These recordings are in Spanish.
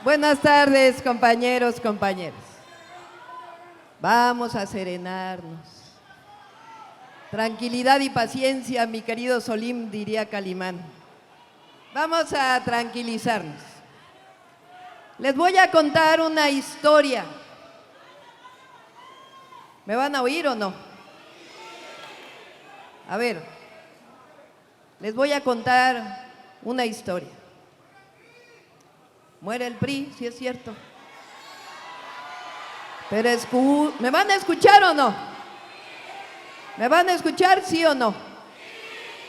Buenas tardes, compañeros, compañeras. Vamos a serenarnos. Tranquilidad y paciencia, mi querido Solim, diría Calimán. Vamos a tranquilizarnos. Les voy a contar una historia. ¿Me van a oír o no? A ver, les voy a contar una historia. Muere el PRI, sí es cierto. Pero ¿me van a escuchar o no? ¿Me van a escuchar, sí o no?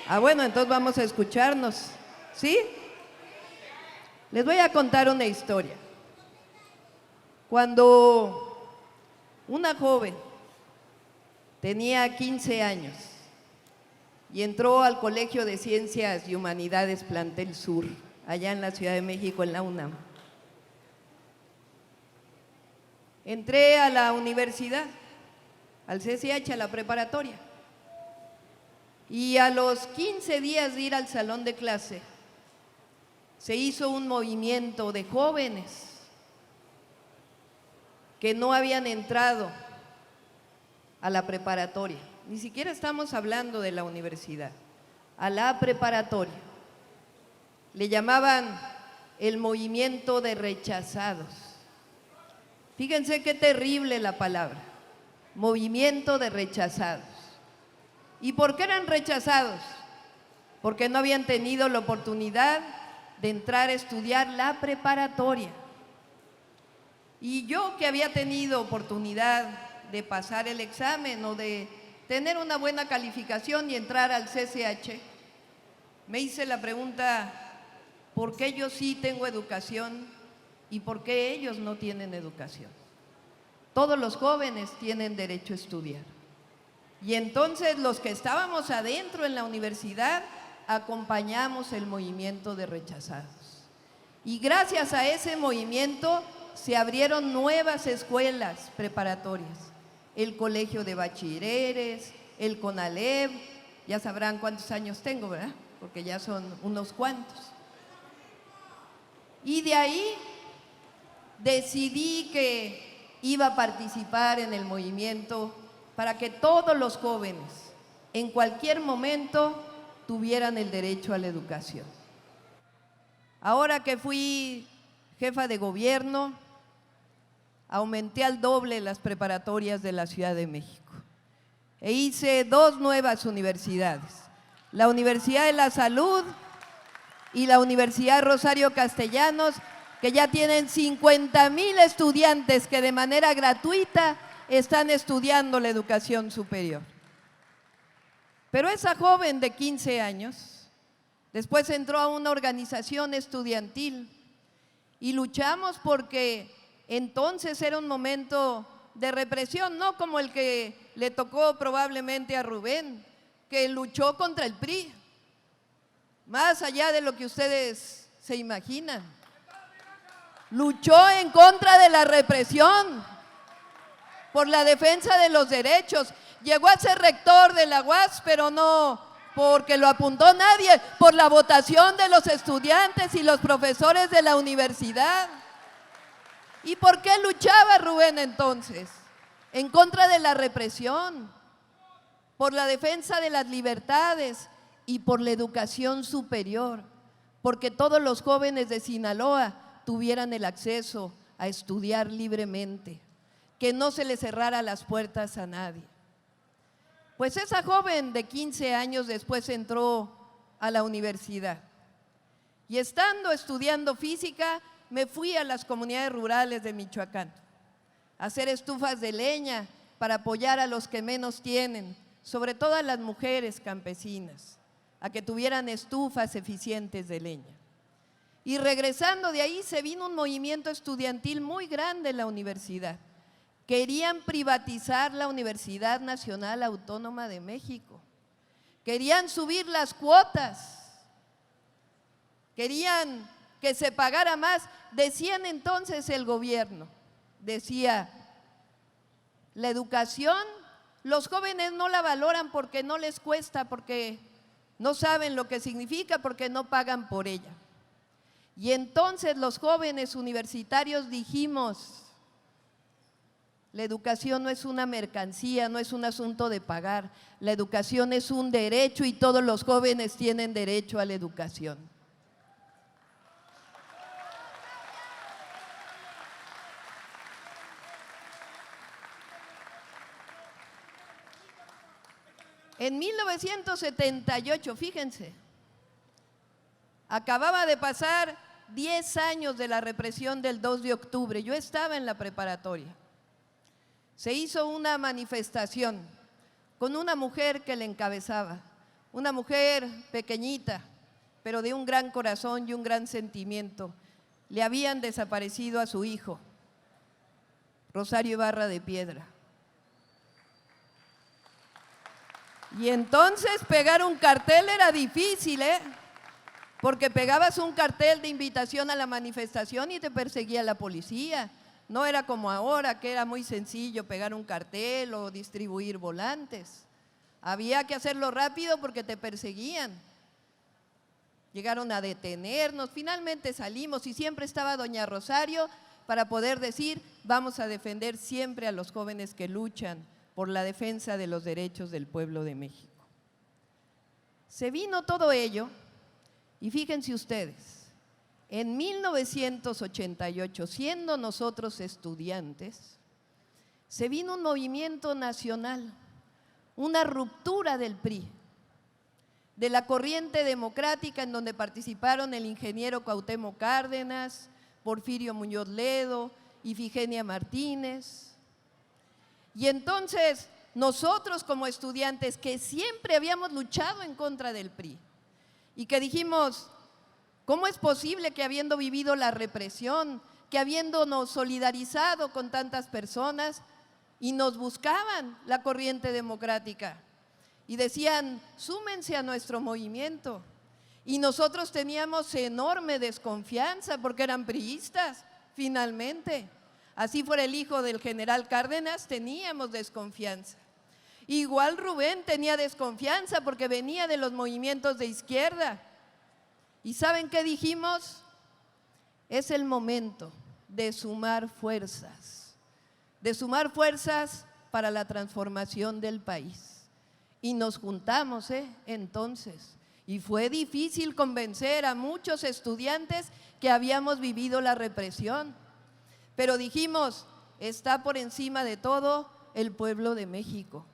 Ah, bueno, entonces vamos a escucharnos, ¿sí? Les voy a contar una historia. Cuando una joven tenía 15 años y entró al Colegio de Ciencias y Humanidades Plantel Sur, allá en la Ciudad de México, en la UNAM. Entré a la universidad, al CCH, a la preparatoria, y a los 15 días de ir al salón de clase, se hizo un movimiento de jóvenes que no habían entrado a la preparatoria. Ni siquiera estamos hablando de la universidad, a la preparatoria. Le llamaban el movimiento de rechazados. Fíjense qué terrible la palabra, movimiento de rechazados. ¿Y por qué eran rechazados? Porque no habían tenido la oportunidad de entrar a estudiar la preparatoria. Y yo, que había tenido oportunidad de pasar el examen o de tener una buena calificación y entrar al CCH, me hice la pregunta: ¿por qué yo sí tengo educación y por qué ellos no tienen educación? Todos los jóvenes tienen derecho a estudiar. Y entonces los que estábamos adentro en la universidad acompañamos el movimiento de rechazados. Y gracias a ese movimiento se abrieron nuevas escuelas preparatorias, el Colegio de Bachilleres, el CONALEP, ya sabrán cuántos años tengo, ¿verdad? Porque ya son unos cuantos. Y de ahí decidí que iba a participar en el movimiento para que todos los jóvenes, en cualquier momento, tuvieran el derecho a la educación. Ahora que fui jefa de gobierno, aumenté al doble las preparatorias de la Ciudad de México e hice 2 nuevas universidades, la Universidad de la Salud y la Universidad Rosario Castellanos, que ya tienen 50,000 estudiantes que de manera gratuita están estudiando la educación superior. Pero esa joven de 15 años después entró a una organización estudiantil y luchamos porque entonces era un momento de represión, no como el que le tocó probablemente a Rubén, que luchó contra el PRI, más allá de lo que ustedes se imaginan. Luchó en contra de la represión, por la defensa de los derechos. Llegó a ser rector de la UAS, pero no porque lo apuntó nadie, por la votación de los estudiantes y los profesores de la universidad. ¿Y por qué luchaba Rubén entonces? En contra de la represión, por la defensa de las libertades y por la educación superior, porque todos los jóvenes de Sinaloa tuvieran el acceso a estudiar libremente, que no se le cerrara las puertas a nadie. Pues esa joven de 15 años después entró a la universidad y estando estudiando física me fui a las comunidades rurales de Michoacán a hacer estufas de leña para apoyar a los que menos tienen, sobre todo a las mujeres campesinas, a que tuvieran estufas eficientes de leña. Y regresando de ahí se vino un movimiento estudiantil muy grande en la universidad. Querían privatizar la Universidad Nacional Autónoma de México, querían subir las cuotas, querían que se pagara más. Decían entonces el gobierno, decía, la educación, los jóvenes no la valoran porque no les cuesta, porque no saben lo que significa, porque no pagan por ella. Y entonces los jóvenes universitarios dijimos, la educación no es una mercancía, no es un asunto de pagar, la educación es un derecho y todos los jóvenes tienen derecho a la educación. En 1978, fíjense, acababa de pasar 10 años de la represión del 2 de octubre, yo estaba en la preparatoria. Se hizo una manifestación con una mujer que le encabezaba, una mujer pequeñita, pero de un gran corazón y un gran sentimiento. Le habían desaparecido a su hijo, Rosario Ibarra de Piedra. Y entonces pegar un cartel era difícil, porque pegabas un cartel de invitación a la manifestación y te perseguía la policía. No era como ahora, que era muy sencillo pegar un cartel o distribuir volantes. Había que hacerlo rápido porque te perseguían. Llegaron a detenernos, finalmente salimos y siempre estaba doña Rosario para poder decir, vamos a defender siempre a los jóvenes que luchan por la defensa de los derechos del pueblo de México. Se vino todo ello y fíjense ustedes, en 1988, siendo nosotros estudiantes, se vino un movimiento nacional, una ruptura del PRI, de la corriente democrática en donde participaron el ingeniero Cuauhtémoc Cárdenas, Porfirio Muñoz Ledo, Ifigenia Martínez. Y entonces nosotros como estudiantes que siempre habíamos luchado en contra del PRI y que dijimos, ¿cómo es posible que habiendo vivido la represión, que habiéndonos solidarizado con tantas personas y nos buscaban la corriente democrática y decían, súmense a nuestro movimiento? Y nosotros teníamos enorme desconfianza porque eran priistas, finalmente. Así fuera el hijo del general Cárdenas, teníamos desconfianza. Igual Rubén tenía desconfianza porque venía de los movimientos de izquierda. ¿Y saben qué dijimos? Es el momento de sumar fuerzas para la transformación del país. Y nos juntamos, entonces. Y fue difícil convencer a muchos estudiantes que habíamos vivido la represión. Pero dijimos, está por encima de todo el pueblo de México.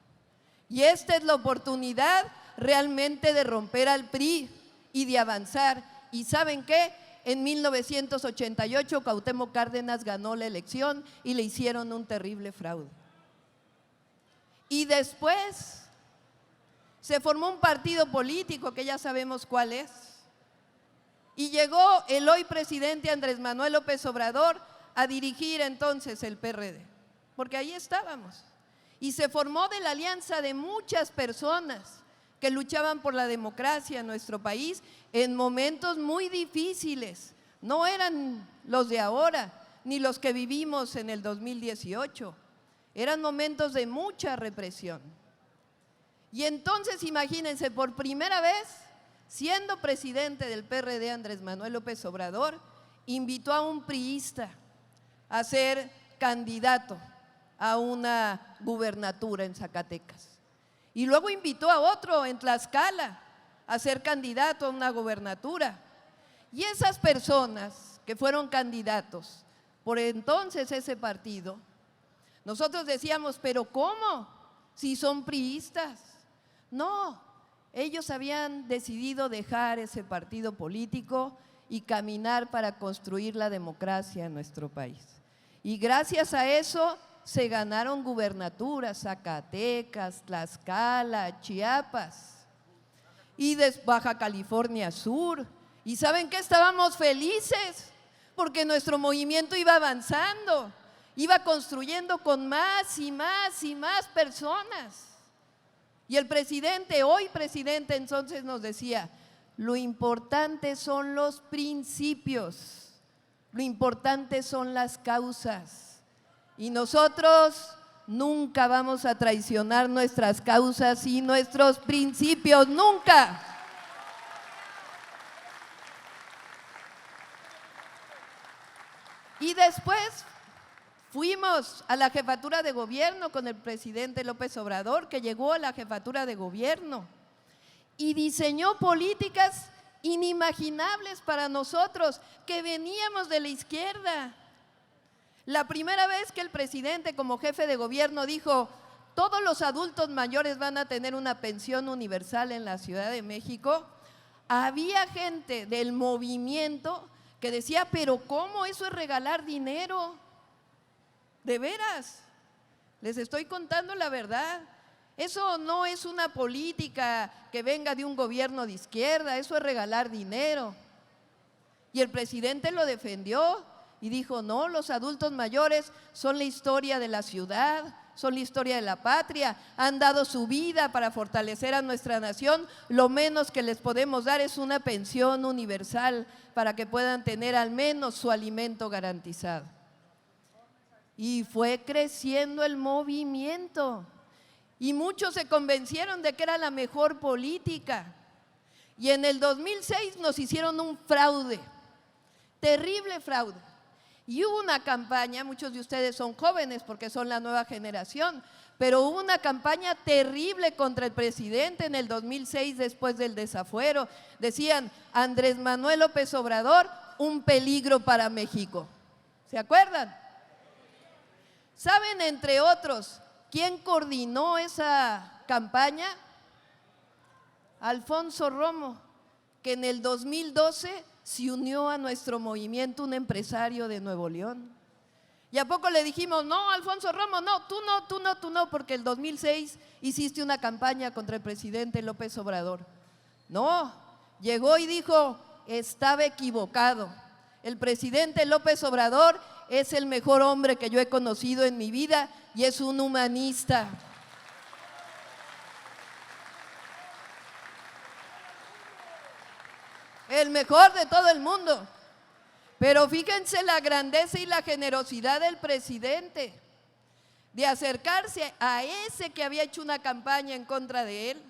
Y esta es la oportunidad realmente de romper al PRI y de avanzar. ¿Y saben qué? En 1988 Cuauhtémoc Cárdenas ganó la elección y le hicieron un terrible fraude. Y después se formó un partido político que ya sabemos cuál es. Y llegó el hoy presidente Andrés Manuel López Obrador a dirigir entonces el PRD, porque ahí estábamos. Y se formó de la alianza de muchas personas que luchaban por la democracia en nuestro país en momentos muy difíciles. No eran los de ahora, ni los que vivimos en el 2018. Eran momentos de mucha represión. Y entonces, imagínense, por primera vez, siendo presidente del PRD Andrés Manuel López Obrador, invitó a un priista a ser candidato a una gubernatura en Zacatecas. Y luego invitó a otro en Tlaxcala a ser candidato a una gubernatura. Y esas personas que fueron candidatos por entonces ese partido, nosotros decíamos, ¿pero cómo? Si son priistas. No, ellos habían decidido dejar ese partido político y caminar para construir la democracia en nuestro país. Y gracias a eso se ganaron gubernaturas, Zacatecas, Tlaxcala, Chiapas y de Baja California Sur. ¿Y saben qué? Estábamos felices porque nuestro movimiento iba avanzando, iba construyendo con más y más y más personas. Y el presidente, hoy presidente, entonces nos decía, lo importante son los principios, lo importante son las causas. Y nosotros nunca vamos a traicionar nuestras causas y nuestros principios, nunca. Y después fuimos a la jefatura de gobierno con el presidente López Obrador, que llegó a la jefatura de gobierno y diseñó políticas inimaginables para nosotros, que veníamos de la izquierda. La primera vez que el presidente, como jefe de gobierno, dijo: todos los adultos mayores van a tener una pensión universal en la Ciudad de México, había gente del movimiento que decía: pero ¿cómo? Eso es regalar dinero. De veras, les estoy contando la verdad. Eso no es una política que venga de un gobierno de izquierda, eso es regalar dinero. Y el presidente lo defendió y dijo: no, los adultos mayores son la historia de la ciudad, son la historia de la patria, han dado su vida para fortalecer a nuestra nación, lo menos que les podemos dar es una pensión universal para que puedan tener al menos su alimento garantizado. Y fue creciendo el movimiento y muchos se convencieron de que era la mejor política. Y en el 2006 nos hicieron un fraude, terrible fraude. Y hubo una campaña, muchos de ustedes son jóvenes porque son la nueva generación, pero hubo una campaña terrible contra el presidente en el 2006 después del desafuero. Decían: Andrés Manuel López Obrador, un peligro para México. ¿Se acuerdan? ¿Saben, entre otros, quién coordinó esa campaña? Alfonso Romo, que en el 2012 se unió a nuestro movimiento, un empresario de Nuevo León. ¿Y a poco le dijimos: no, Alfonso Romo, no, tú no, tú no, tú no, porque el 2006 hiciste una campaña contra el presidente López Obrador? No, llegó y dijo: estaba equivocado. El presidente López Obrador es el mejor hombre que yo he conocido en mi vida y es un humanista. El mejor de todo el mundo. Pero fíjense la grandeza y la generosidad del presidente de acercarse a ese que había hecho una campaña en contra de él,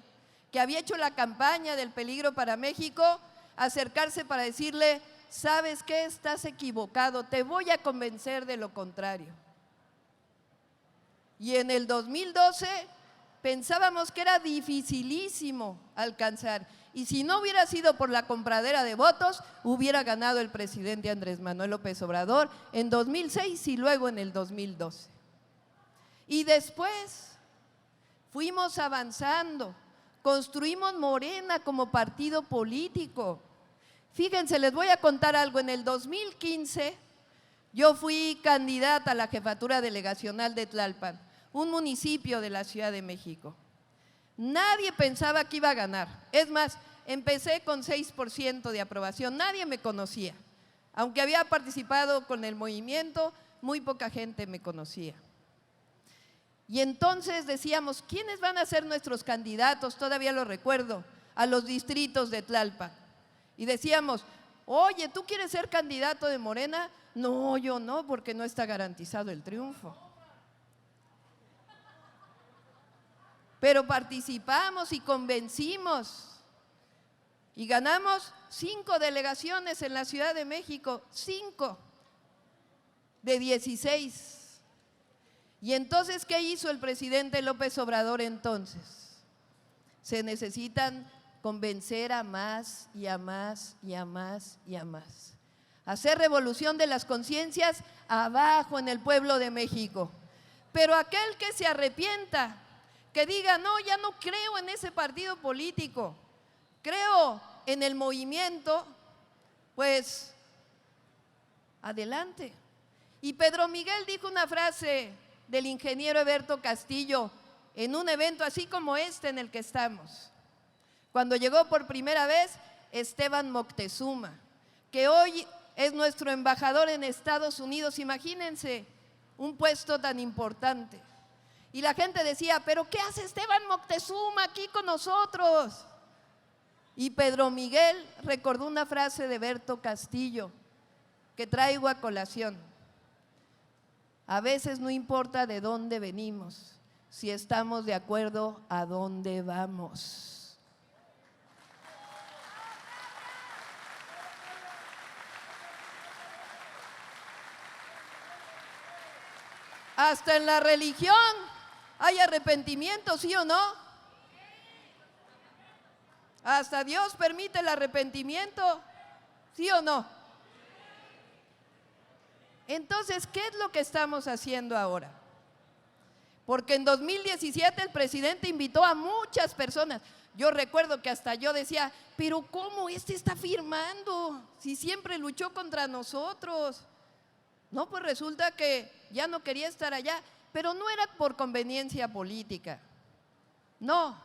que había hecho la campaña del peligro para México, acercarse para decirle: ¿sabes qué? Estás equivocado, te voy a convencer de lo contrario. Y en el 2012 pensábamos que era dificilísimo alcanzar, y si no hubiera sido por la compradera de votos, hubiera ganado el presidente Andrés Manuel López Obrador en 2006 y luego en el 2012. Y después fuimos avanzando, construimos Morena como partido político. Fíjense, les voy a contar algo. En el 2015 yo fui candidata a la jefatura delegacional de Tlalpan, un municipio de la Ciudad de México. Nadie pensaba que iba a ganar. Es más, empecé con 6% de aprobación, nadie me conocía. Aunque había participado con el movimiento, muy poca gente me conocía. Y entonces decíamos: ¿quiénes van a ser nuestros candidatos? Todavía lo recuerdo, a los distritos de Tlalpan. Y decíamos: oye, ¿tú quieres ser candidato de Morena? No, yo no, porque no está garantizado el triunfo. Pero participamos y convencimos y ganamos 5 delegaciones en la Ciudad de México, 5 de 16. Y entonces, ¿qué hizo el presidente López Obrador entonces? Se necesitan convencer a más y a más y a más y a más. Hacer revolución de las conciencias abajo en el pueblo de México. Pero aquel que se arrepienta, que diga: no, ya no creo en ese partido político, creo en el movimiento, pues adelante. Y Pedro Miguel dijo una frase del ingeniero Eberto Castillo en un evento así como este en el que estamos, cuando llegó por primera vez Esteban Moctezuma, que hoy es nuestro embajador en Estados Unidos. Imagínense un puesto tan importante. Y la gente decía: ¿pero qué hace Esteban Moctezuma aquí con nosotros? Y Pedro Miguel recordó una frase de Eberto Castillo que traigo a colación: a veces no importa de dónde venimos, si estamos de acuerdo a dónde vamos. Hasta en la religión hay arrepentimiento, ¿sí o no? Hasta Dios permite el arrepentimiento, ¿sí o no? Entonces, ¿qué es lo que estamos haciendo ahora? Porque en 2017 el presidente invitó a muchas personas. Yo recuerdo que hasta yo decía, pero ¿cómo está firmando? Si siempre luchó contra nosotros. No, pues resulta que ya no quería estar allá, pero no era por conveniencia política. No,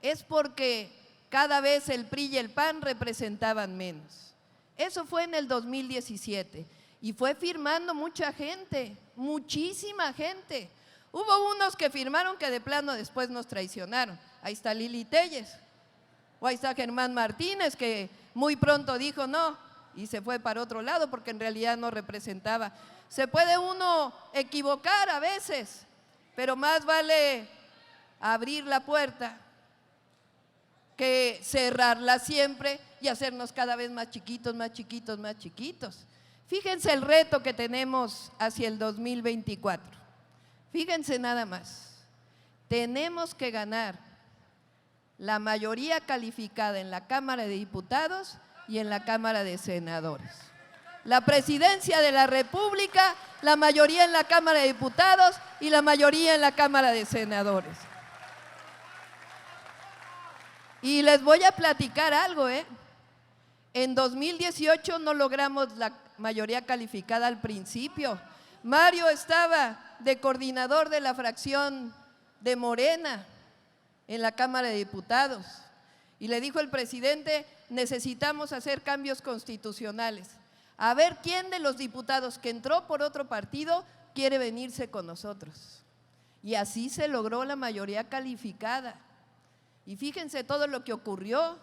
es porque cada vez el PRI y el PAN representaban menos. Eso fue en el 2017 y fue firmando mucha gente, muchísima gente. Hubo unos que firmaron que de plano después nos traicionaron. Ahí está Lili Téllez, o ahí está Germán Martínez, que muy pronto dijo no y se fue para otro lado porque en realidad no representaba. Se puede uno equivocar a veces, pero más vale abrir la puerta que cerrarla siempre y hacernos cada vez más chiquitos, más chiquitos, más chiquitos. Fíjense el reto que tenemos hacia el 2024. Fíjense nada más, tenemos que ganar la mayoría calificada en la Cámara de Diputados y en la Cámara de Senadores. La presidencia de la República, la mayoría en la Cámara de Diputados y la mayoría en la Cámara de Senadores. Y les voy a platicar algo, En 2018 no logramos la mayoría calificada al principio. Mario estaba de coordinador de la fracción de Morena en la Cámara de Diputados y le dijo el presidente, necesitamos hacer cambios constitucionales. A ver quién de los diputados que entró por otro partido quiere venirse con nosotros. Y así se logró la mayoría calificada. Y fíjense todo lo que ocurrió.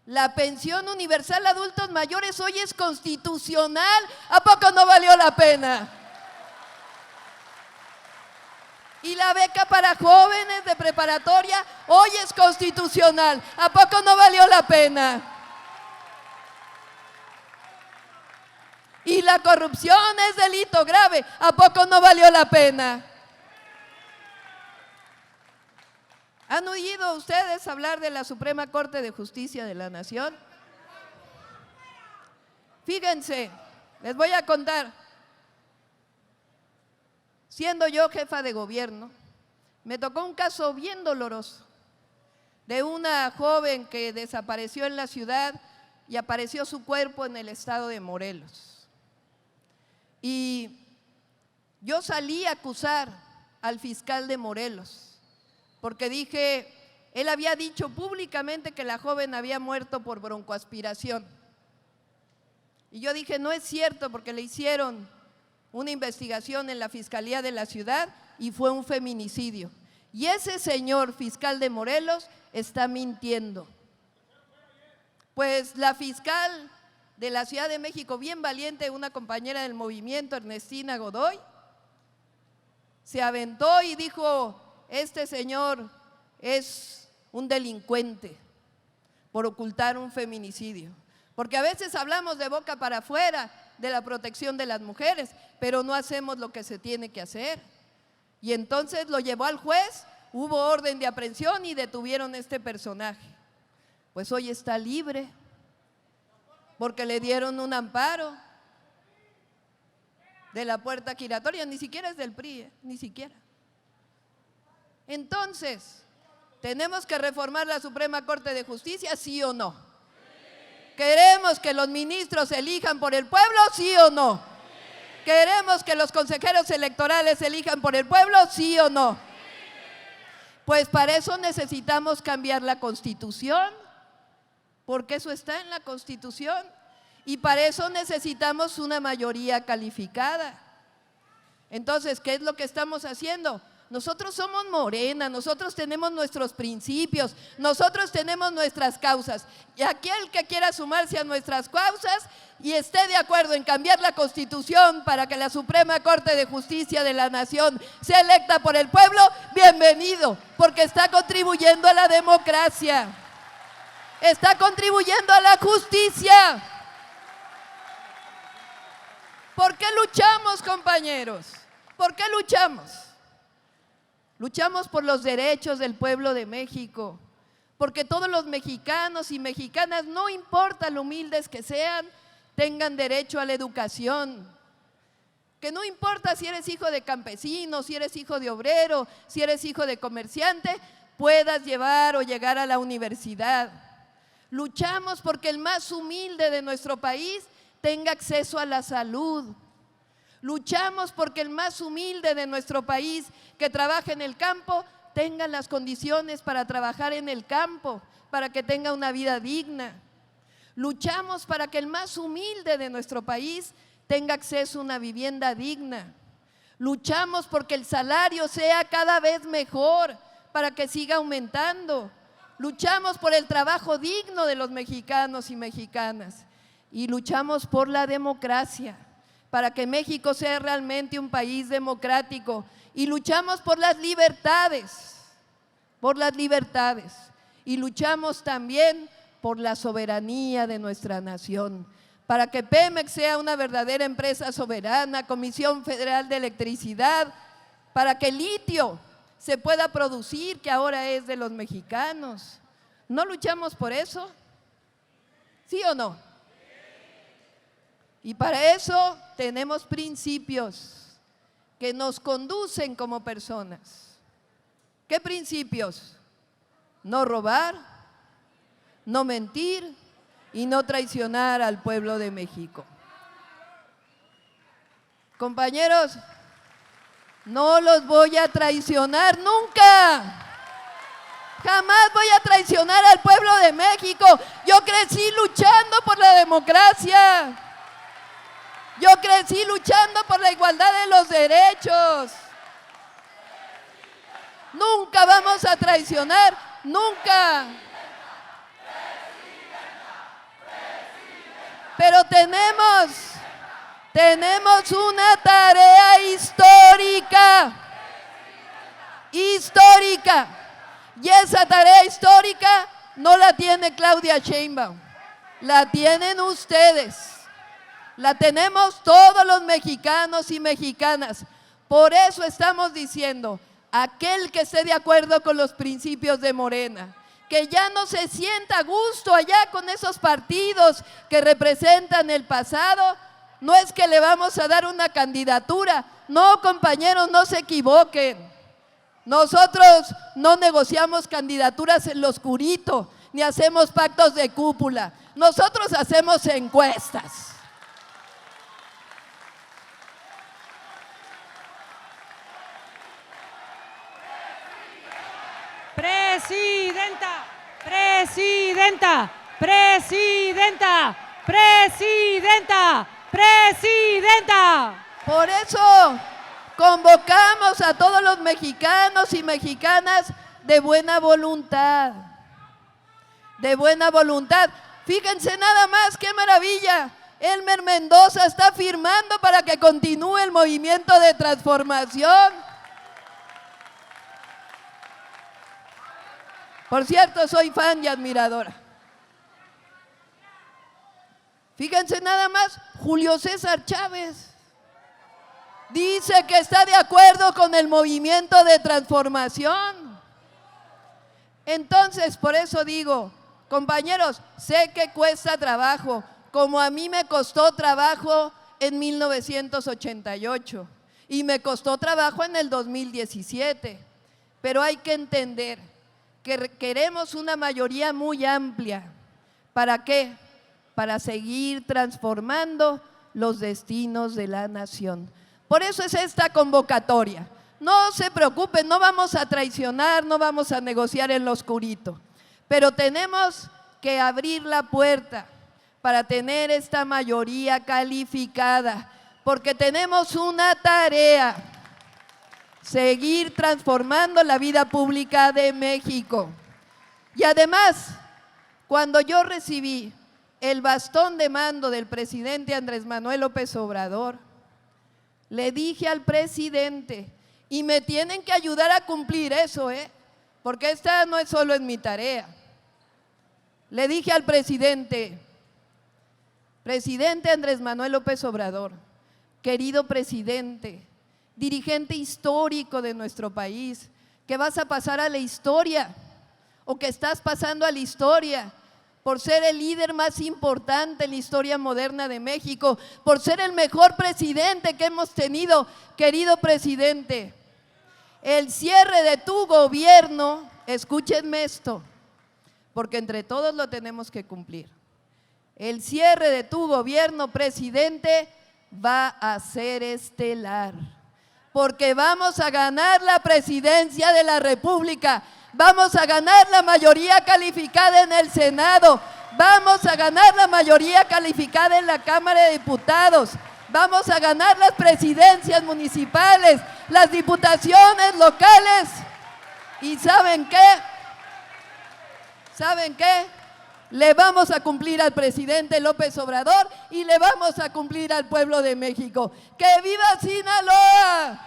La pensión universal a adultos mayores hoy es constitucional. ¿A poco no valió la pena? Y la beca para jóvenes de preparatoria hoy es constitucional. ¿A poco no valió la pena? Y la corrupción es delito grave. ¿A poco no valió la pena? ¿Han oído ustedes hablar de la Suprema Corte de Justicia de la Nación? Fíjense, les voy a contar. Siendo yo jefa de gobierno, me tocó un caso bien doloroso de una joven que desapareció en la ciudad y apareció su cuerpo en el estado de Morelos. Y yo salí a acusar al fiscal de Morelos, porque dije, él había dicho públicamente que la joven había muerto por broncoaspiración. Y yo dije, no es cierto, porque le hicieron una investigación en la Fiscalía de la ciudad y fue un feminicidio. Y ese señor fiscal de Morelos está mintiendo. Pues la fiscal de la Ciudad de México, bien valiente, una compañera del movimiento, Ernestina Godoy, se aventó y dijo, este señor es un delincuente por ocultar un feminicidio. Porque a veces hablamos de boca para afuera de la protección de las mujeres, pero no hacemos lo que se tiene que hacer. Y entonces lo llevó al juez, hubo orden de aprehensión y detuvieron a este personaje. Pues hoy está libre, porque le dieron un amparo de la puerta giratoria, ni siquiera es del PRI, ni siquiera. Entonces, ¿tenemos que reformar la Suprema Corte de Justicia, sí o no? ¿Queremos que los ministros se elijan por el pueblo, sí o no? ¿Queremos que los consejeros electorales se elijan por el pueblo, sí o no? Pues para eso necesitamos cambiar la Constitución, porque eso está en la Constitución, y para eso necesitamos una mayoría calificada. Entonces, ¿qué es lo que estamos haciendo? Nosotros somos Morena, nosotros tenemos nuestros principios, nosotros tenemos nuestras causas. Y aquel que quiera sumarse a nuestras causas y esté de acuerdo en cambiar la Constitución para que la Suprema Corte de Justicia de la Nación sea electa por el pueblo, bienvenido, porque está contribuyendo a la democracia, está contribuyendo a la justicia. ¿Por qué luchamos, compañeros? ¿Por qué luchamos? Luchamos por los derechos del pueblo de México, porque todos los mexicanos y mexicanas, no importa lo humildes que sean, tengan derecho a la educación. Que no importa si eres hijo de campesino, si eres hijo de obrero, si eres hijo de comerciante, puedas llevar o llegar a la universidad. Luchamos porque el más humilde de nuestro país tenga acceso a la salud. Luchamos porque el más humilde de nuestro país que trabaja en el campo tenga las condiciones para trabajar en el campo, para que tenga una vida digna. Luchamos para que el más humilde de nuestro país tenga acceso a una vivienda digna. Luchamos porque el salario sea cada vez mejor, para que siga aumentando. Luchamos por el trabajo digno de los mexicanos y mexicanas. Y luchamos por la democracia, para que México sea realmente un país democrático. Y luchamos por las libertades, y luchamos también por la soberanía de nuestra nación, para que Pemex sea una verdadera empresa soberana, Comisión Federal de Electricidad, para que el litio se pueda producir, que ahora es de los mexicanos. ¿No luchamos por eso? ¿Sí o no? Y para eso tenemos principios que nos conducen como personas. ¿Qué principios? No robar, no mentir y no traicionar al pueblo de México. Compañeros, no los voy a traicionar nunca. Jamás voy a traicionar al pueblo de México. Yo crecí luchando por la democracia. Yo crecí luchando por la igualdad de los derechos. Nunca vamos a traicionar, nunca. Pero tenemos una tarea histórica. Y esa tarea histórica no la tiene Claudia Sheinbaum, la tienen ustedes. La tenemos todos los mexicanos y mexicanas. Por eso estamos diciendo, aquel que esté de acuerdo con los principios de Morena, que ya no se sienta a gusto allá con esos partidos que representan el pasado, no es que le vamos a dar una candidatura. No, compañeros, no se equivoquen. Nosotros no negociamos candidaturas en lo oscurito, ni hacemos pactos de cúpula. Nosotros hacemos encuestas. Presidenta, presidenta, presidenta, presidenta, presidenta. Por eso convocamos a todos los mexicanos y mexicanas de buena voluntad. De buena voluntad. Fíjense nada más, qué maravilla. Elmer Mendoza está firmando para que continúe el movimiento de transformación. Por cierto, soy fan y admiradora. Fíjense nada más, Julio César Chávez dice que está de acuerdo con el movimiento de transformación. Entonces, por eso digo, compañeros, sé que cuesta trabajo, como a mí me costó trabajo en 1988 y me costó trabajo en el 2017, pero hay que entender que queremos una mayoría muy amplia. ¿Para qué? Para seguir transformando los destinos de la nación. Por eso es esta convocatoria. No se preocupen, no vamos a traicionar, no vamos a negociar en lo oscurito, pero tenemos que abrir la puerta para tener esta mayoría calificada, porque tenemos una tarea: seguir transformando la vida pública de México. Y además, cuando yo recibí el bastón de mando del presidente Andrés Manuel López Obrador, le dije al presidente, y me tienen que ayudar a cumplir eso, porque esta no es solo en mi tarea. Le dije al presidente Andrés Manuel López Obrador, querido presidente, dirigente histórico de nuestro país, que vas a pasar a la historia o que estás pasando a la historia por ser el líder más importante en la historia moderna de México, por ser el mejor presidente que hemos tenido. Querido presidente, el cierre de tu gobierno, escúchenme esto, porque entre todos lo tenemos que cumplir. El cierre de tu gobierno, presidente, va a ser estelar, porque vamos a ganar la presidencia de la República, vamos a ganar la mayoría calificada en el Senado, vamos a ganar la mayoría calificada en la Cámara de Diputados, vamos a ganar las presidencias municipales, las diputaciones locales. ¿Y saben qué? ¿Saben qué? Le vamos a cumplir al presidente López Obrador y le vamos a cumplir al pueblo de México. ¡Que viva Sinaloa!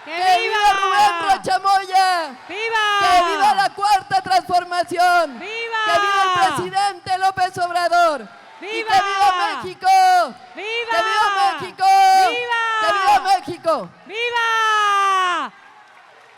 ¡Que viva Rubén Rocha Moya! ¡Viva! ¡Que viva la Cuarta Transformación! ¡Viva! ¡Que viva el presidente López Obrador! ¡Viva! ¡Y que viva México! ¡Viva! ¡Que viva México! ¡Viva! ¡Que viva México! ¡Viva!